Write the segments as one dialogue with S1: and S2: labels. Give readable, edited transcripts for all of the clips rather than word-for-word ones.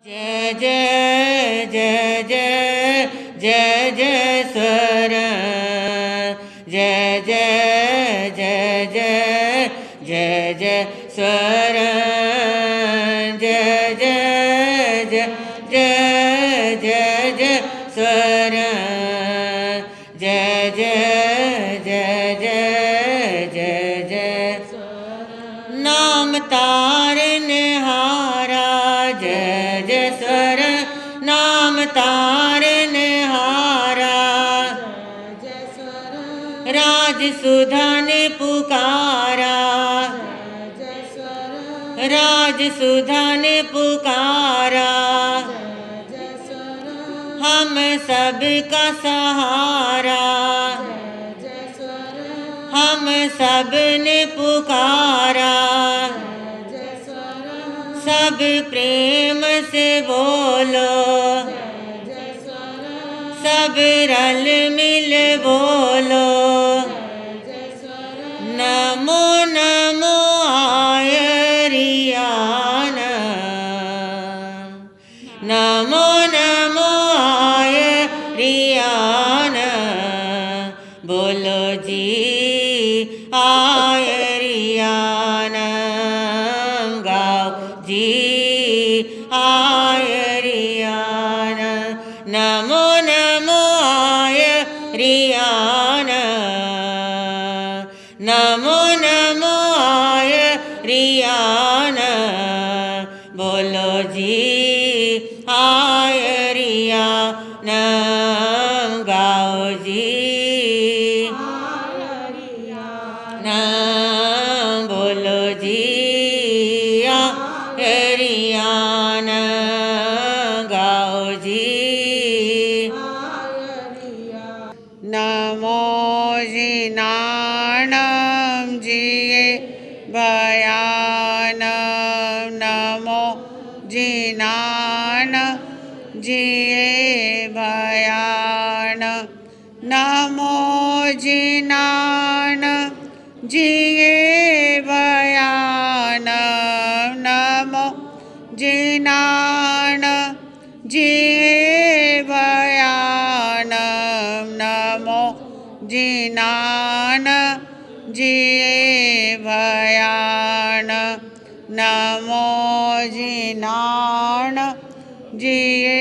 S1: जय जय जय जय जय जय स्वर जय जय जय जय जय जय स्वर जय जय जय जय जय जय स्वर जय जय जय जय जय जय नाम तारने हारा जय जय स्वर नाम तारने हारा जय स्वर राज सुधा ने पुकारा जय स्वर राज सुधा ने पुकारा जय स्वर हम सब का सहारा जय स्वर हम सब ने पुकारा सब प्रेम से बोलो जय स्वर सब रल मिल बोलो जय स्वर नमो नमो आयरियान नमो नमो आयरियान बोलो जी आयरियान जी आयरियान नमो नमो आयरियान नमो नमो आयरियान बोलो जी आयरियान गाओ जी आयरियान बोलो जी आयरियान गाओ जी
S2: नमो जिनाणं जिये भयानं नमो जिनाण जिये भयान नमो जिनाण जिये भयान नमो जिनाण जिये भयान नमो जिनाण जिये भयान नमो जिनाण जिये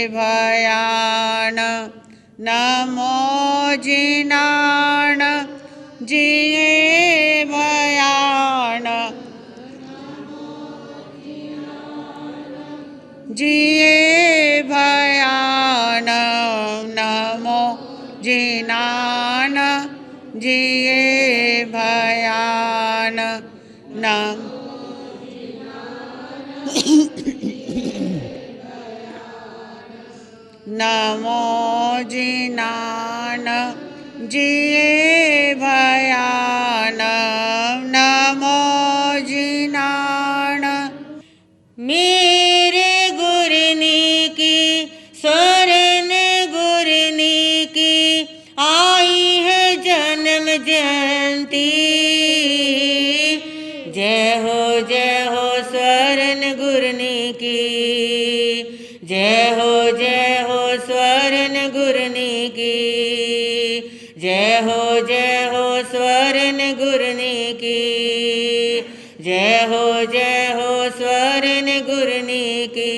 S2: भयान नमो जिनाण जिये भयान जिये भयान नमो जिनाण जिये भयान नमो जिनाण जिये भयान नमो जिनाण
S1: मेरे गुरनी की स्वर्ण गुरनी की आई है जन्म जयंती जय हो स्वर्ण गुरनी की जय हो स्वर्ण गुरनी की जय हो स्वर्ण गुरनी की जय हो स्वर्ण गुरनी की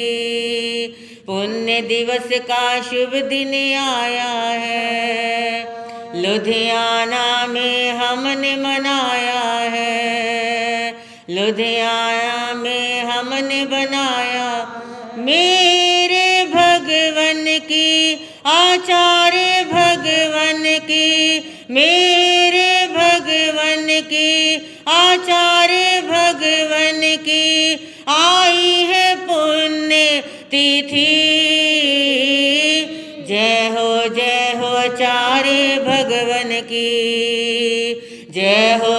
S1: पुण्य दिवस का शुभ दिन आया है लुधियाना में हमने मनाया है लुधियाना में हमने बनाया मेरे भगवन की आचार्य भगवन की मेरे भगवन की आचार्य भगवन की आई है पुण्य तिथि जय हो आचार्य भगवन की जय हो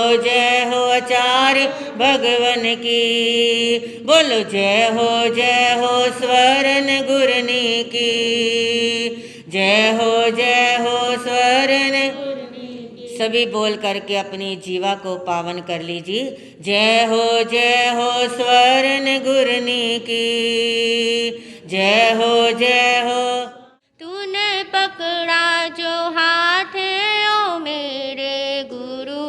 S1: आचार्य भगवन की बोलो जय हो स्वर्ण गुरनी की जय हो स्वर्ण सभी बोल करके अपनी जीवा को पावन कर लीजिए। जय हो स्वर्ण गुरनी की, जय हो।
S3: तूने पकड़ा जो हाथ ओ मेरे गुरु,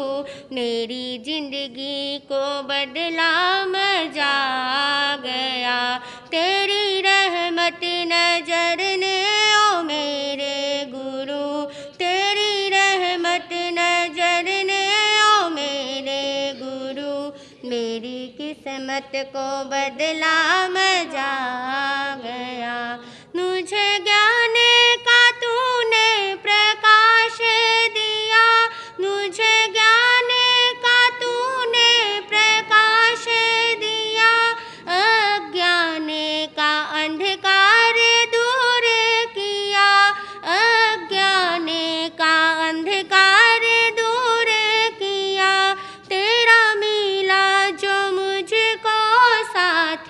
S3: मेरी जिंदगी को बदला मजा आ गया। तेरी रहमत नजर ने ओ मेरे गुरु, तेरी रहमत नजर ने ओ मेरे गुरु, मेरी किस्मत को बदला मजा आ गया। मुझे ज्ञान का तूने प्रकाश दिया, मुझे ज्ञान का तूने प्रकाश दिया। अज्ञान का अंधकार दूर किया, अज्ञान का अंधकार दूर किया। तेरा मिला जो मुझको साथ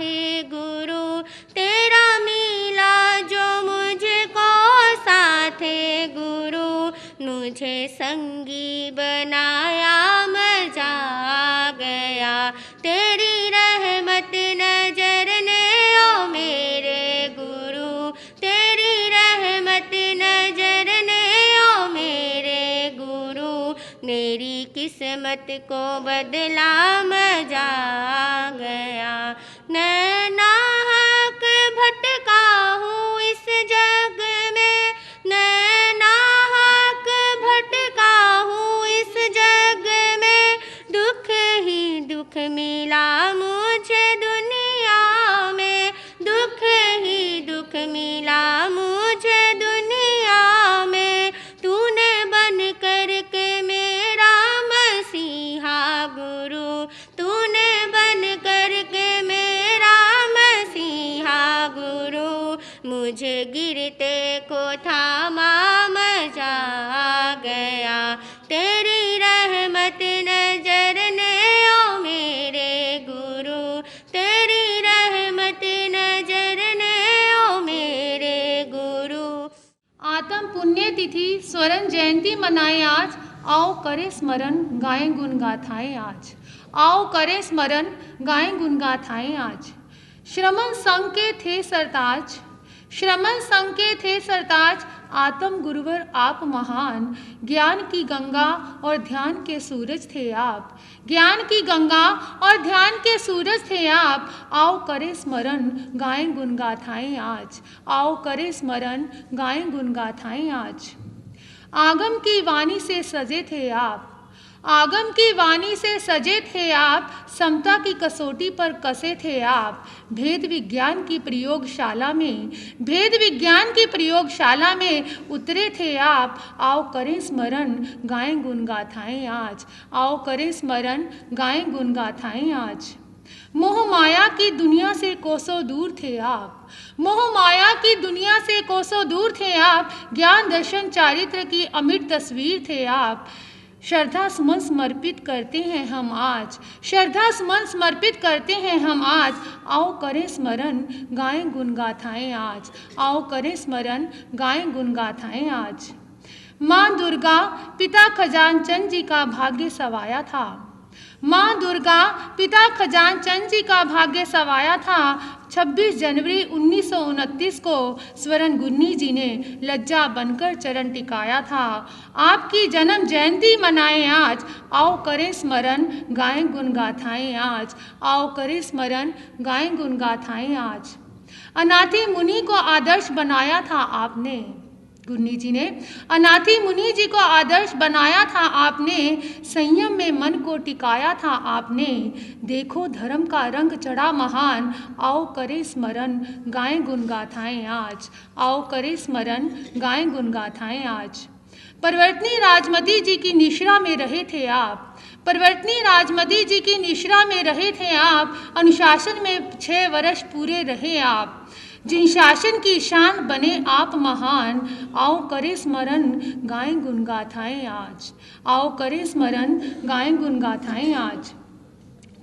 S3: गुरु, तेरा मिला जो मुझको साथ गुरु, मुझे संगी बनाया मजा आ गया। तेरी रहमत नजर ने ओ मेरे गुरु, तेरी रहमत नजर ने ओ मेरे गुरु, मेरी किस्मत को बदला मजा आ गया। मैं नाहक भटका हूँ इस जग में, मैं नाहक भटका हूँ इस जग में। दुख ही दुख मिला मुझे दुनिया में, दुख ही दुख मिला मुझे दुनिया में। तूने बन कर के मेरा मसीहा गुरु, तूने बन कर के मेरा मसीहा गुरु, मुझे गिरते को थामा मजा आ गया। तेरी रहमत नजर ने ओ मेरे गुरु, तेरी रहमत नजर ने ओ मेरे गुरु।
S4: आत्म पुण्य तिथि स्वर्ण जयंती मनाए आज, आओ करे स्मरण गाएं गुण गाथाएं आज। आओ करे स्मरण गाएं गुण गाथाएं आज। श्रमण संघ के थे सरताज, श्रमण संघ के थे सरताज। आत्म गुरुवर आप महान, ज्ञान की गंगा और ध्यान के सूरज थे आप, ज्ञान की गंगा और ध्यान के सूरज थे आप। आओ करे स्मरण गाएं गुण गाथाएं आज, आओ करे स्मरण गाएं गुण गाथाएं आज। आगम की वाणी से सजे थे आप, आगम की वाणी से सजे थे आप। समता की कसौटी पर कसे थे आप, भेद विज्ञान की प्रयोगशाला में, भेद विज्ञान की प्रयोगशाला में उतरे थे आप। आओ करें स्मरण गाएं गुण गाथाएं आज, आओ करें स्मरण गाएं गुण गाथाएं आज। मोह माया की दुनिया से कोसों दूर थे आप, मोह माया की दुनिया से कोसों दूर थे आप। ज्ञान दर्शन चारित्र की अमिट तस्वीर थे आप। श्रद्धा सुमन समर्पित करते हैं हम आज, श्रद्धा सुमन समर्पित करते हैं हम आज। आओ करें स्मरण गाएं गुण गाथाएं आज, आओ करें स्मरण गाएं गुण गाथाएं आज। माँ दुर्गा पिता खजानचंद जी का भाग्य सवाया था, माँ दुर्गा पिता खजानचंद जी का भाग्य सवाया था। 26 जनवरी 1929 को स्वर्ण गुरनी जी ने लज्जा बनकर चरण टिकाया था। आपकी जन्म जयंती मनाएं आज, आओ करें स्मरण गाएं गुण गाथाएं आज, आओ करें स्मरण गाएं गुण गाथाएं आज। अनाथी मुनि को आदर्श बनाया था आपने, गुरनी जी ने अनाथी मुनि जी को आदर्श बनाया था आपने। संयम में मन को टिकाया था आपने। देखो धर्म का रंग चढ़ा महान, आओ करे स्मरण गाएं गुण गाथाएं आज, आओ करे स्मरण गाएं गुण गाथाएं आज। परिवर्तनी राजमती जी की निश्रा में रहे थे आप, परिवर्तनी राजमती जी की निश्रा में रहे थे आप। अनुशासन में 6 वर्ष पूरे रहे आप। जिन शासन की शान बने आप महान, आओ करे स्मरण गाएं गुण गाथाएं आज, आओ करे स्मरण गाएं गुण गाथाएं आज।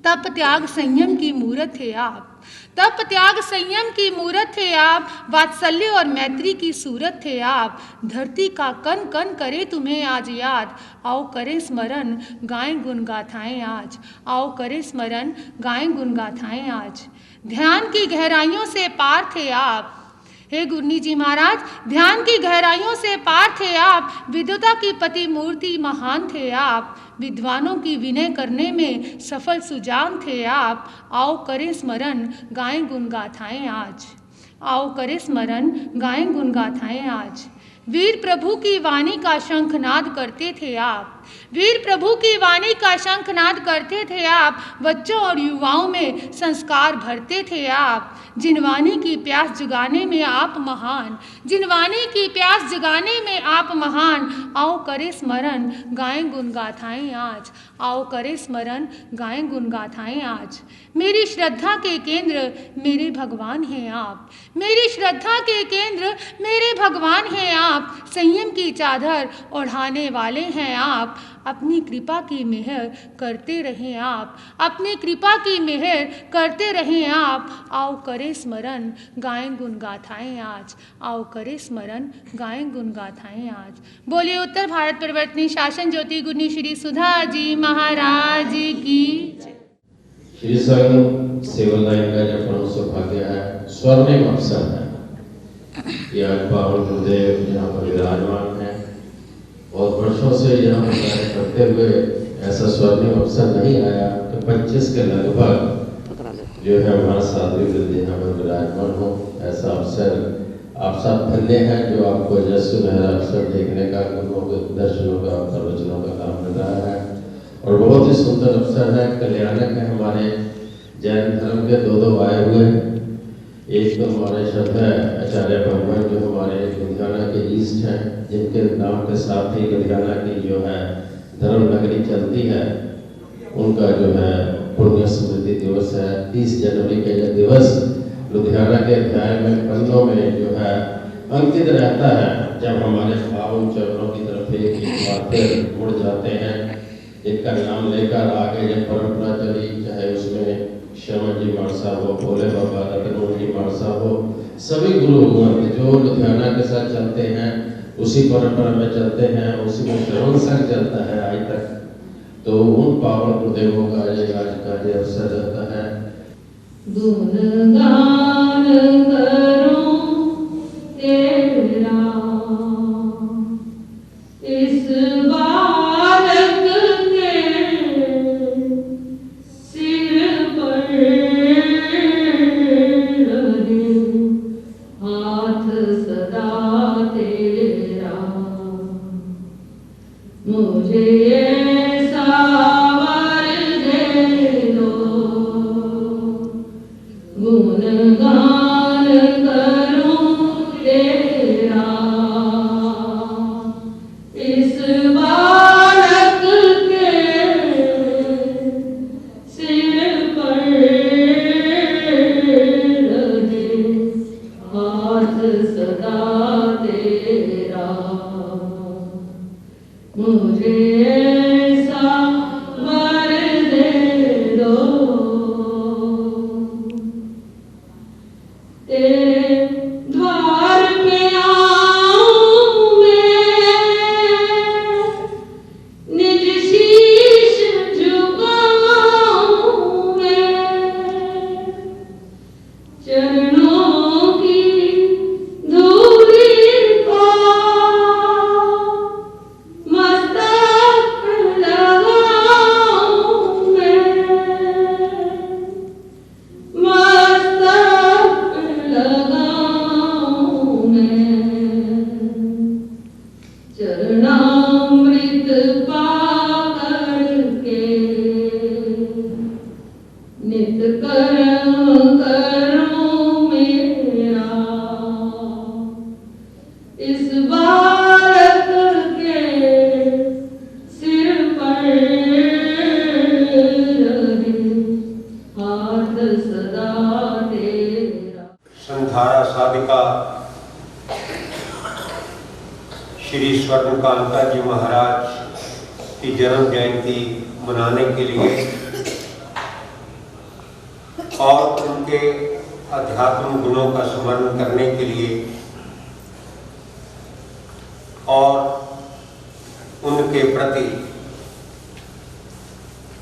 S4: तप त्याग संयम की मूरत थे आप, तप त्याग संयम की मूरत थे आप, वात्सल्य और मैत्री की सूरत थे आप। धरती का कण कण करे तुम्हें आज याद, आओ करें स्मरण गाएं गुण गाथाएं आज। आओ करें स्मरण गाएं गुण गाथाएं आज। ध्यान की गहराइयों से पार थे आप, हे गुरनी जी महाराज, ध्यान की गहराइयों से पार थे आप। विद्वता की पति मूर्ति महान थे आप, विद्वानों की विनय करने में सफल सुजान थे आप। आओ करें स्मरण गाएं गुण गाथाएं आज। आओ करें स्मरण गाएं गुण गाथाएं आज। वीर प्रभु की वाणी का शंखनाद करते थे आप, वीर प्रभु की वाणी का शंखनाद करते थे आप। बच्चों और युवाओं में संस्कार भरते थे आप। जिनवानी की प्यास जगाने में आप महान, जिनवानी की प्यास जगाने में आप महान। आओ करें स्मरण गाएं गुण गाथाएं आज। आओ करें स्मरण गाएं गुण गाथाएं आज। मेरी श्रद्धा के केंद्र मेरे भगवान हैं आप, मेरी श्रद्धा के केंद्र मेरे भगवान हैं आप। संयम की चादर ओढ़ाने वाले हैं आप। अपनी कृपा की मेहर करते रहें आप, अपनी कृपा की मेहर करते रहें आप। आओ करें स्मरण गाएं गुण गाथाएं आज। आओ करें स्मरण गाएं गुण गाथाएं आज। बोलिए उत्तर भारत परिवर्तनी शासन ज्योति गुरनी श्री सुधा जी महाराज की जय।
S5: श्री संघ सिविल लाइन का जो परम सौभाग्य है, स्वर्णिम अवसर है। ये आज पावन गुरुदेव यहाँ पर विराजमान है। बहुत वर्षों से यहाँ पर कार्य करते हुए ऐसा स्वर्णिम अवसर नहीं आया कि 25 के लगभग जो है हमारा साधु वृद्ध यहाँ पर विराजमान हो। ऐसा अवसर आप सब धन्य हैं जो आपको जय सुनहरा अवसर देखने का, गुरुओं के दर्शनों का, प्रवचनों का काम मिल रहा है। और बहुत ही सुंदर अवसर है। कल्याणक है हमारे जैन धर्म के दो आए हुए हैं। एक तो हमारे श्रद्धा आचार्य भगवान जो हमारे लुधियाना के ईस्ट हैं, जिनके नाम के साथ ही लुधियाना की जो है धर्म नगरी चलती है, उनका जो है पुण्य स्मृति दिवस है। 30 जनवरी का यह दिवस लुधियाना के अध्याय में पन्नों में जो है अंकित रहता है, जब हमारे पावन चरणों की तरफ एक बार फिर मुड़ जाते हैं। इनका नाम लेकर आगे जब परंपरा चली, चाहे उसमें श्यामा जी मानसा हो, भोले बाबा, रतनों जी मानसा हो, सभी गुरु भगवान जो लुधियाना के साथ चलते हैं उसी परंपरा में चलते हैं, उसी में श्रवण संघ चलता है आज तक। तो उन पावन गुरुदेवों का आज का जो अवसर रहता है।
S6: गुणगान करो तेरा इस बालक के सिर पर रहे, हाथ सदा तेरा। मुझे ऐसा वर दे दो, गुणगान करूं तेरा इस बालक के सिर पर रहे, हाथ सदा तेरा। मुझे ऐसा वर दे दो, तेरे द्वार पे आऊं मैं, निज शीश झुकाऊं मैं, चरणों की धूली को मस्तक लगाऊं मैं, मस्तक लगाऊं मैं, चरणामृत पाकर के नित कर्म करूं मेरा, इस बालक के सिर पर रहे, हाथ सदा तेरा।
S7: संधारा साधिका श्री स्वर्णकांता जी महाराज की जन्म जयंती मनाने के लिए और उनके अध्यात्म गुणों का स्मरण करने के लिए और उनके प्रति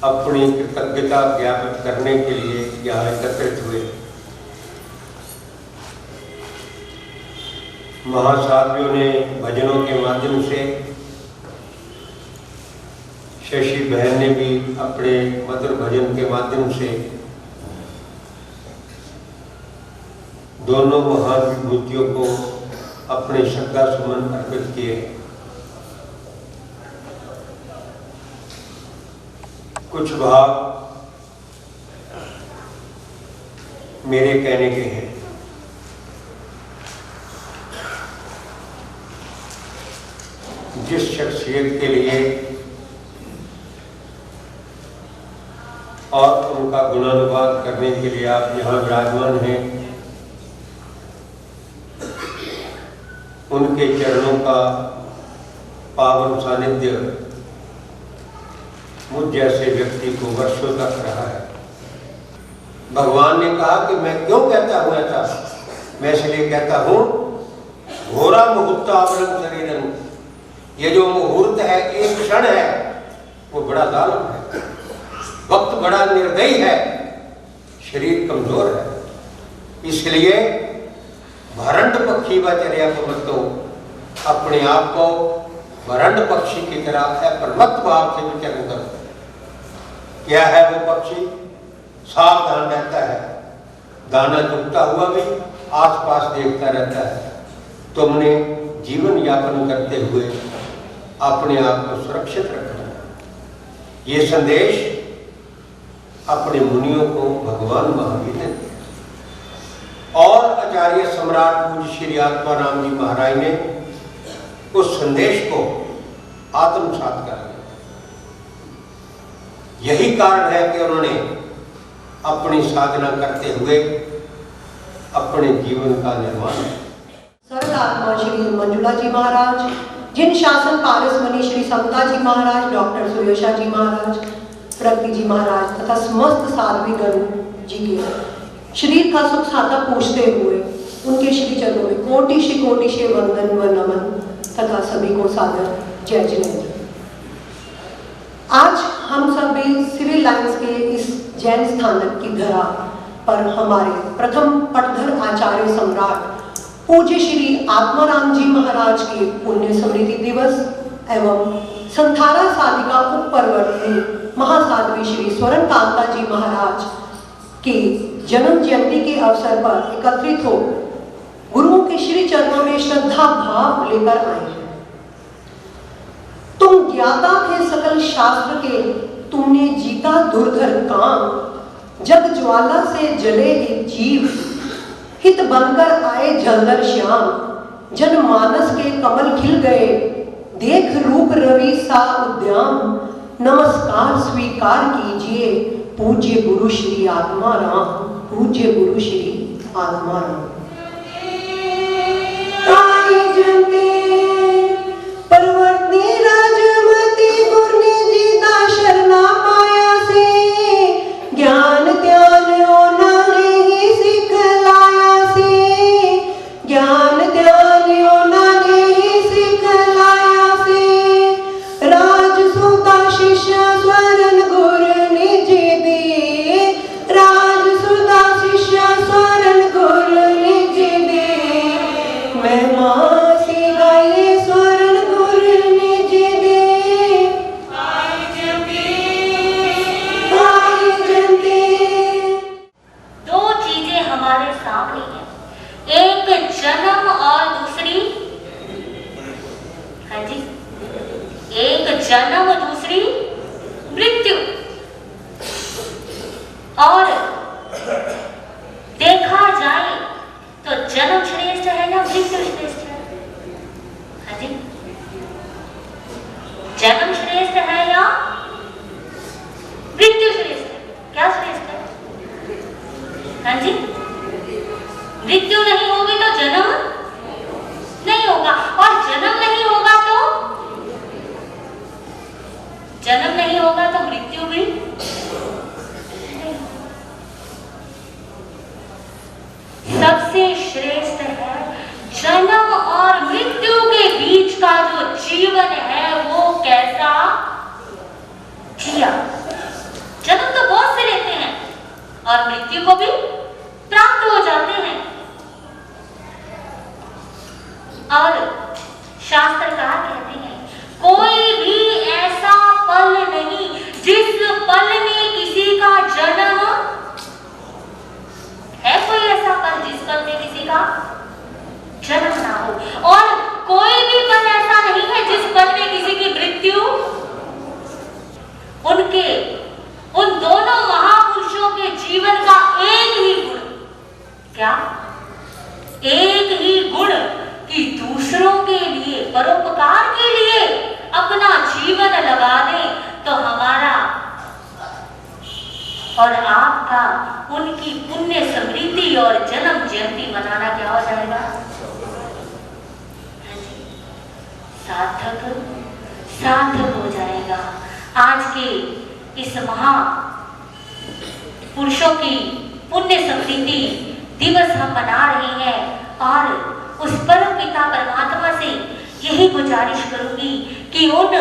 S7: अपनी कृतज्ञता ज्ञापित करने के लिए यहाँ एकत्रित हुए। महासाध्वियों ने भजनों के माध्यम से, शशि बहन ने भी अपने मधुर भजन के माध्यम से दोनों महान विभूतियों को अपने श्रद्धा सुमन अर्पित किए। कुछ भाव मेरे कहने के हैं। जिस शख्सियत के लिए और उनका गुणानुवाद करने के लिए आप यहाँ विराजमान हैं, उनके चरणों का पावन सानिध्य मुझ जैसे व्यक्ति को वर्षों तक रहा है। भगवान ने कहा कि मैं क्यों कहता हूं ऐसा, मैं इसलिए कहता हूं, घोरा मुहूर्तावलम शरीरम, ये जो मुहूर्त है, एक क्षण है, वो बड़ा जालिम है, वक्त बड़ा निर्दयी है, शरीर कमजोर है। इसलिए भरंड पक्षी व चर्या को मत दो, अपने आप को भरंड पक्षी की तरह अप्रमत्त भाव से विचरण करो। क्या है वो पक्षी? सावधान रहता है, दाना चुगता हुआ भी आसपास देखता रहता है। तुमने जीवन यापन करते हुए अपने आप को सुरक्षित रखना। ये संदेश अपने मुनियों को भगवान महावीर ने दिया और आचार्य सम्राट पूज्य श्री आत्माराम जी महाराज ने उस संदेश को आत्मसात कर लिया। यही कारण है कि उन्होंने अपनी साधना करते हुए अपने जीवन का निर्माण
S8: सर्वआत्मा श्री मंजुला जी महाराज, जिन शासन पारस मुनि श्री समता जी महाराज, डॉक्टर सुरेशा जी महाराज, प्रगति जी महाराज तथा समस्त साध्वीगण जी के शरीर का सुख साधा पूछते हुए उनके श्री चरणों में कोटि से वंदन व नमन तथा सभी को सादर जय जय। आज हम सभी सिविल लाइंस के इस जैन स्थानक की धरा पर हमारे प्रथम पटधर आचार्य सम्राट पूज्य श्री आत्माराम जी महाराज के पुण्य स्मृति दिवस एवं संथारा साधिका उपपर्वतनी महासाध्वी श्री स्वर्ण कांता जी महाराज के जन्म जयंती के अवसर पर एकत्रित हो गुरुओं के श्री चरणों में श्रद्धा भाव लेकर आए हैं। तुम ज्ञाता थे सकल शास्त्र के, तुमने जीता दुर्धर काम, जग ज्वाला से जले एक जीव, हित बनकर आए जलधर श्याम, जन मानस के कमल खिल गए, देख रूप रवि सा उद्याम, नमस्कार स्वीकार कीजिए पूज्य गुरु श्री आत्माराम, पूज्य गुरु श्री आत्माराम। परवर्तनी राजमती गुरने जीता शरणा पाया से, ज्ञान ध्यान होना नहीं सिखलाया से, ज्ञान ध्यान होना नहीं सिखलाया से, राजसुता शिष्य स्वरण गुरु निज दे, राजसुता शिष्य स्वरण गुरु निज दे, महिमा से गाये स्वरण गुरु निज दे,
S3: दो चीजें हमारे सामने हैं, एक जन्म और दूसरी, हाँ जी, एक जन्म दूसरी मृत्यु। और देखा जाए तो जन्म श्रेष्ठ है या मृत्यु श्रेष्ठ है? हाँ जी, जन्म श्रेष्ठ है या मृत्यु श्रेष्ठ है? क्या श्रेष्ठ है? हाँ जी, मृत्यु नहीं होगी तो जन्म नहीं होगा, और जन्म नहीं होगा तो मृत्यु भी नहीं होगी। और मृत्यु को भी प्राप्त हो जाते हैं। और शास्त्र कहा कहते हैं, कोई भी ऐसा पल नहीं जिस पल में किसी का जन्म है, कोई ऐसा पल जिस पल में किसी का जन्म ना हो, और कोई भी पल ऐसा नहीं है जिस पल में किसी की मृत्यु। उनके उन दोनों महापुरुषों के जीवन का एक ही गुण, क्या एक ही गुण, कि दूसरों के लिए, परोपकार के लिए अपना जीवन लगा दें, तो हमारा और आपका उनकी पुण्य समृद्धि और जन्म जयंती मनाना क्या हो जाएगा? सार्थक सार्थक हो जाएगा। आज के इस महा पुरुषों की पुण्य समृद्धि दिवस हम मना रहे हैं, और उस परम पिता परमात्मा से यही गुजारिश करूंगी कि उन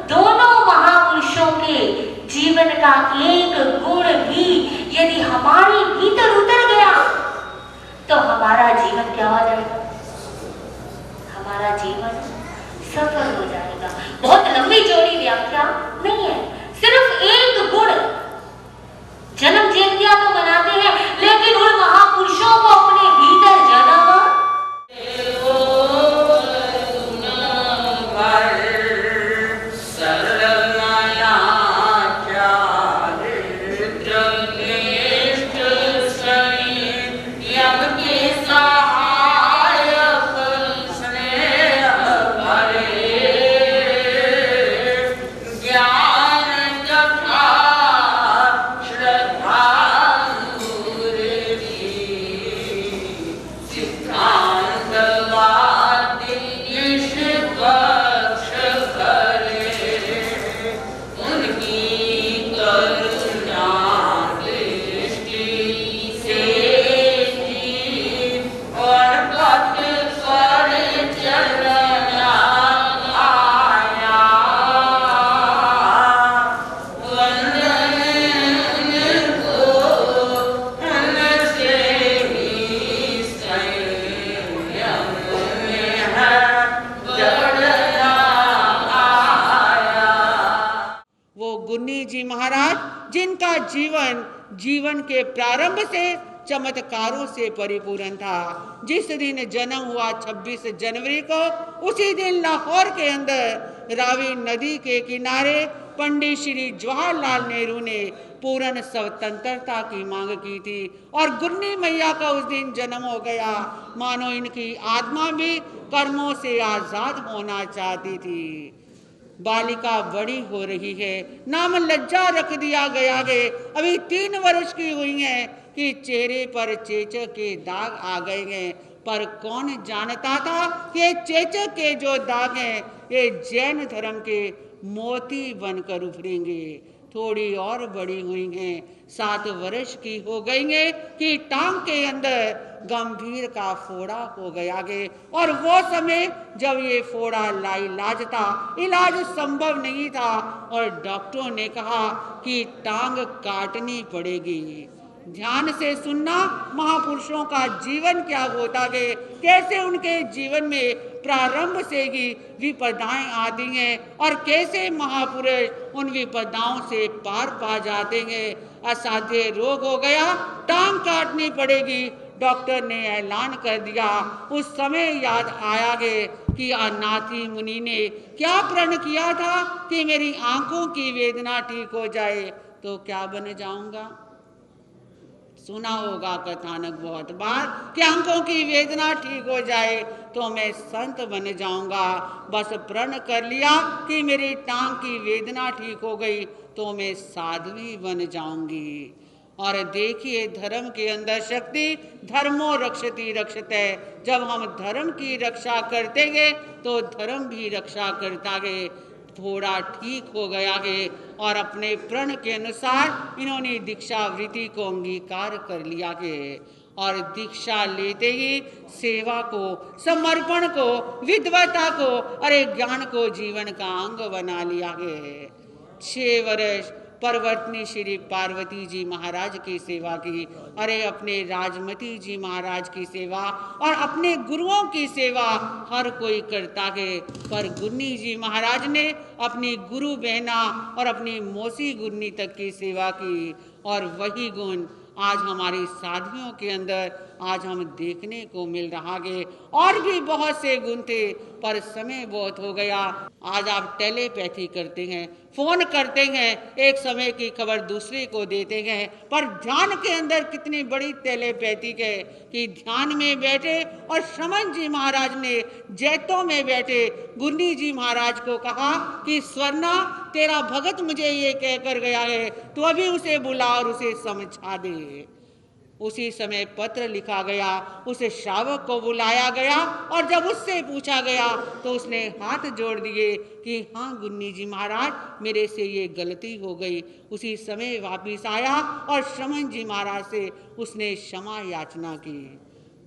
S3: दोनों महापुरुषों के जीवन का एक गुण भी यदि हमारे भीतर उतर गया तो हमारा जीवन क्या हो जाएगा? हमारा जीवन सफल हो जाएगा। बहुत लंबी चौड़ी व्याख्या नहीं है, सिर्फ एक गुण। जन्म जयंतियां तो मनाते हैं, लेकिन उन महापुरुषों को अपने भीतर जन्म
S2: जिनका जीवन के प्रारंभ से चमत्कारों से परिपूर्ण था। जिस दिन जन्म हुआ 26 जनवरी को, उसी दिन लाहौर के अंदर रावी नदी के किनारे पंडित श्री जवाहरलाल नेहरू ने पूर्ण स्वतंत्रता की मांग की थी, और गुन्नी मैया का उस दिन जन्म हो गया। मानो इनकी आत्मा भी कर्मों से आजाद होना चाहती थी। बालिका बड़ी हो रही है, नाम लज्जा रख दिया गया है। अभी 3 वर्ष की हुई है कि चेहरे पर चेचक के दाग आ गए हैं, पर कौन जानता था कि ये चेचक के जो दाग हैं ये जैन धर्म के मोती बनकर उभरेंगे। थोड़ी और बड़ी हुई हैं, 7 वर्ष की हो गई हैं कि टांग के अंदर गंभीर का फोड़ा हो गया है, और वो समय जब ये फोड़ा लाइलाज था, इलाज संभव नहीं था, और डॉक्टरों ने कहा कि टांग काटनी पड़ेगी। ध्यान से सुनना, महापुरुषों का जीवन क्या होता है, कैसे उनके जीवन में प्रारंभ से ही विपदाएं आती हैं, और कैसे महापुरुष उन विपदाओं से पार पा जाते हैं। असाध्य रोग हो गया, टांग काटनी पड़ेगी, डॉक्टर ने ऐलान कर दिया। उस समय याद आया है कि अनाथी मुनि ने क्या प्रण किया था कि मेरी आंखों की वेदना ठीक हो जाए तो क्या बन जाऊंगा। सुना होगा कथानक बहुत बार कि आंखों की वेदना ठीक हो जाए तो मैं संत बन जाऊंगा। बस प्रण कर लिया कि मेरी टांग की वेदना ठीक हो गई तो मैं साध्वी बन जाऊंगी। और देखिए, धर्म के अंदर शक्ति, धर्मो रक्षति रक्षते। जब हम धर्म की रक्षा करते हैं तो धर्म भी रक्षा करता है। थोड़ा ठीक हो गया है, और अपने प्रण के अनुसार इन्होंने दीक्षा वृत्ति को अंगीकार कर लिया है, और दीक्षा लेते ही सेवा को, समर्पण को, विद्वता को, अरे ज्ञान को जीवन का अंग बना लिया है। 6 वर्ष परवर्तनी श्री पार्वती जी महाराज की सेवा की, अरे अपने राजमती जी महाराज की सेवा और अपने गुरुओं की सेवा हर कोई करता है, पर गुन्नी जी महाराज ने अपनी गुरु बहना और अपनी मौसी गुन्नी तक की सेवा की, और वही गुण आज हमारी साधियों के अंदर आज हम देखने को मिल रहा है। और भी बहुत से गुण थे, पर समय बहुत हो गया। आज आप टेलीपैथी करते हैं, फोन करते हैं, एक समय की खबर दूसरे को देते हैं, पर ध्यान के अंदर कितनी बड़ी टेलीपैथी है कि ध्यान में बैठे और श्रमण जी महाराज ने जैतों में बैठे गुन्नी जी महाराज को कहा कि स्वर्णा, तेरा भगत मुझे ये कहकर गया है, तो अभी उसे बुला और उसे समझा दे। उसी समय पत्र लिखा गया, उस श्रावक को बुलाया गया और जब उससे पूछा गया तो उसने हाथ जोड़ दिए कि हाँ गुन्नी जी महाराज, मेरे से ये गलती हो गई। उसी समय वापिस आया और श्रमण जी महाराज से उसने क्षमा याचना की।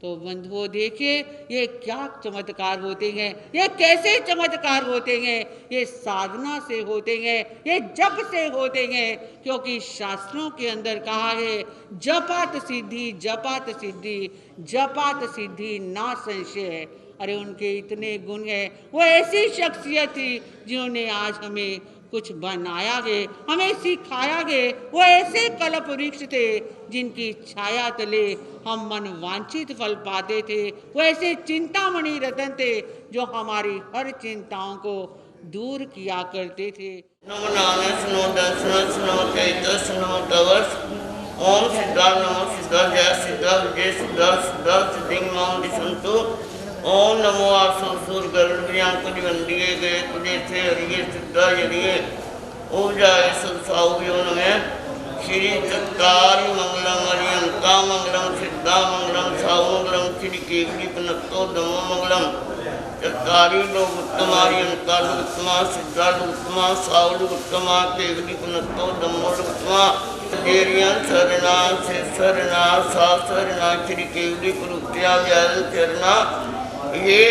S2: तो बंधुओं देखिए, ये क्या चमत्कार होते हैं, ये कैसे चमत्कार होते हैं, ये साधना से होते हैं, ये जप से होते हैं, क्योंकि शास्त्रों के अंदर कहा है जपात सिद्धि, जपात सिद्धि, जपात सिद्धि ना संशय। अरे उनके इतने गुण हैं, वो ऐसी शख्सियत थी जिन्होंने आज हमें कुछ बनाया है, हमें सिखाया है। वो ऐसे कल्प वृक्ष थे जिनकी छाया तले हम मन वांछित फल पाते थे। वो ऐसे चिंतामणि रतन थे जो हमारी हर चिंताओं को दूर किया करते थे।
S9: नमो नारायण सुनो दर्शन सुनो चैत सुनो तवस ओम सिद्धार्थ नमो सिद्धार्थ जय सिद्धार्थ जय सिद्धार्थ सिद्धार्थ सिद्धिंग माम दिशंतु ओम नमो आसो सूर गरुड़ियां कुछ वंदिये गए तुझे से हरिये सिद्धा यदिये ऊर्जाए सत्साउयो नमः श्री चत्तारि मंगलम हरियंता मंगलम सिद्धा मंगलम सावंगलम श्री केवली पनत्तो धम्मो मंगलम चत्तारि लोग उत्तमारियंता लोगोत्तमा सिद्धा लोगोत्तमा साव लोगोत्तमा केवली पनत्तो धम्मो लोगोत्तमा देरियं शरणा से शरणा सा शरणा श्री केवली पुरुत्या व्याल चरणा ये